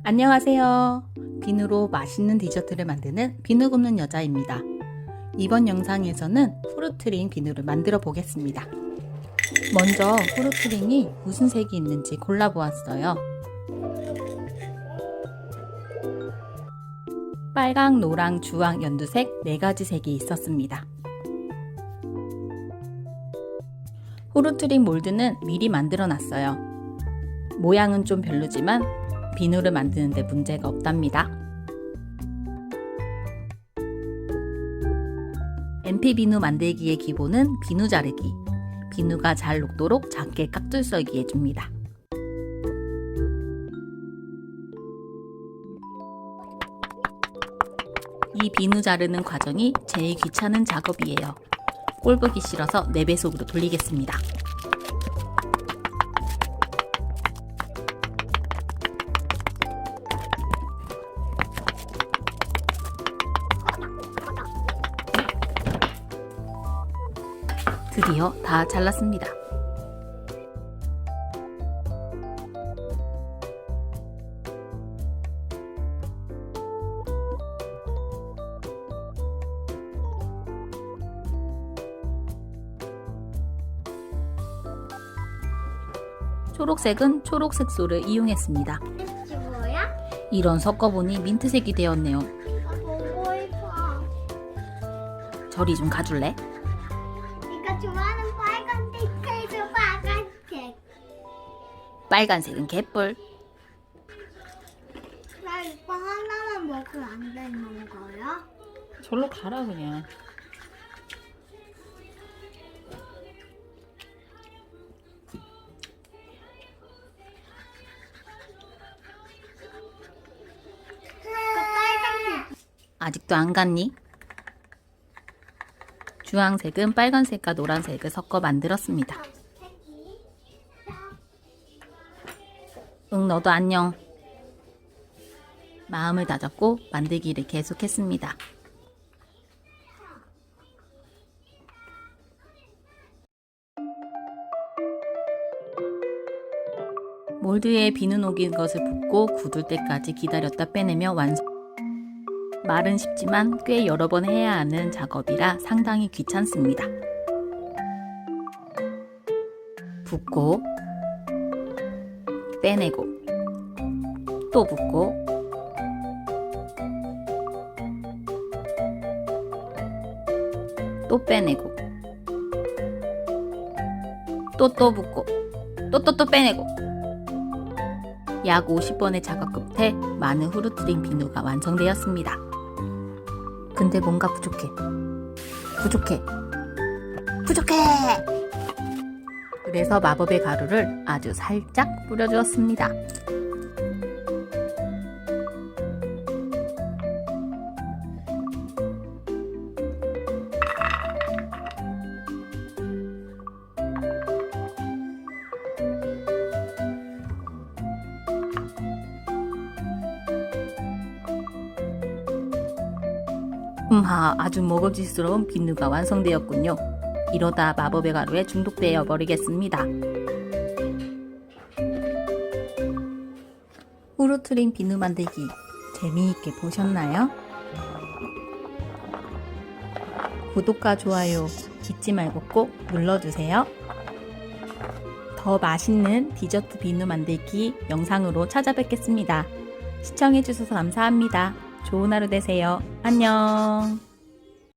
안녕하세요. 비누로 맛있는 디저트를 만드는 비누 굽는 여자입니다. 이번 영상에서는 후르트링 비누를 만들어 보겠습니다. 먼저 후르트링이 무슨 색이 있는지 골라보았어요. 빨강, 노랑, 주황, 연두색 4가지 색이 있었습니다. 후르트링 몰드는 미리 만들어 놨어요. 모양은 좀 별로지만 비누를 만드는데 문제가 없답니다. MP 비누 만들기의 기본은 비누 자르기. 비누가 잘 녹도록 작게 깍둘 썰기 해줍니다. 이 비누 자르는 과정이 제일 귀찮은 작업이에요. 꼴보기 싫어서 4배속으로 돌리겠습니다. 드디어 다 잘랐습니다. 초록색은 초록색소를 이용했습니다. 이게 뭐야? 이런 섞어보니 민트색이 되었네요. 보고 싶어. 저리 좀 가줄래? 네가 좋아하는 빨간색깔도 빨간색. 빨간색은 개뿔. 나 이거 하나만 먹으면 안 되는 거야? 절로 가라 그냥. 그 빨간색. 아직도 안 갔니? 주황색은 빨간색과 노란색을 섞어 만들었습니다. 응, 너도 안녕. 마음을 다잡고 만들기를 계속했습니다. 몰드에 비누 녹인 것을 붓고 굳을 때까지 기다렸다 빼내며 완성. 말은 쉽지만 꽤 여러 번 해야 하는 작업이라 상당히 귀찮습니다. 붓고 빼내고 또 붓고 또 빼내고 또 붓고 또 빼내고 약 50번의 작업 끝에 많은 후르트링 비누가 완성되었습니다. 근데 뭔가 부족해. 그래서 마법의 가루를 아주 살짝 뿌려주었습니다. 아주 먹음직스러운 비누가 완성되었군요. 이러다 마법의 가루에 중독되어 버리겠습니다. 후르트링 비누 만들기 재미있게 보셨나요? 구독과 좋아요 잊지 말고 꼭 눌러주세요. 더 맛있는 디저트 비누 만들기 영상으로 찾아뵙겠습니다. 시청해주셔서 감사합니다. 좋은 하루 되세요. 안녕.